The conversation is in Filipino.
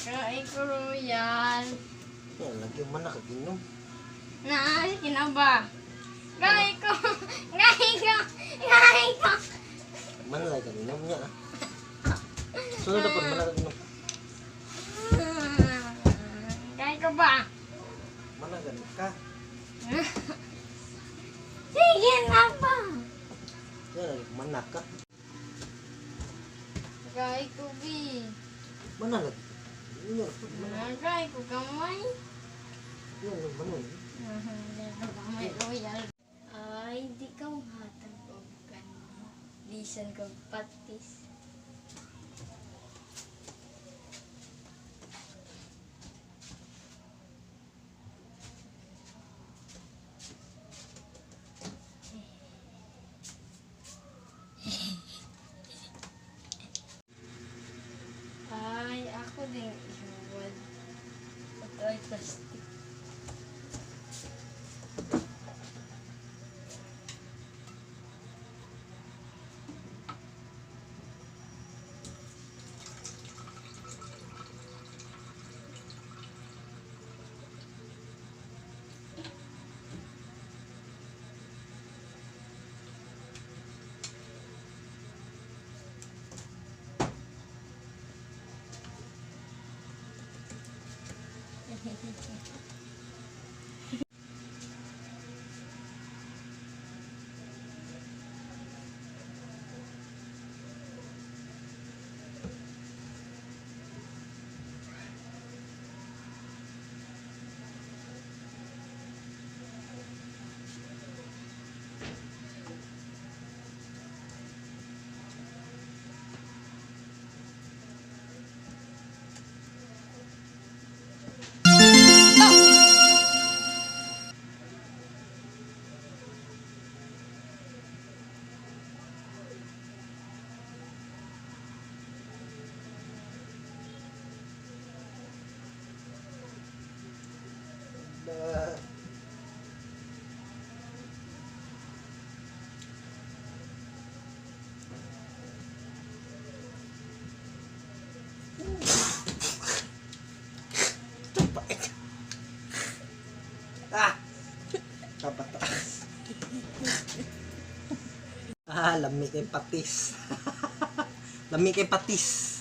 Kain ko yan. Yan, lagyan man nakaginom. Naan, kinaba. Kain ko. Kain ko. Kain ko. Man lagi kaginom niya. Sunod na po, man nakaginom. Kain ko ba? Man nakaginom ka. Sige na ba? Yan, manak ka. Kain ko, bi. Man nakaginom. Kain ko kamay. Yan, manon. Kamay ko yan. Ay, di ka hatag ko ganun. Lisan ko patis. Ay, ako din iwan. Ito ay plastic. Ah! Kapata. Ah, lami kay patis. Lami kay patis.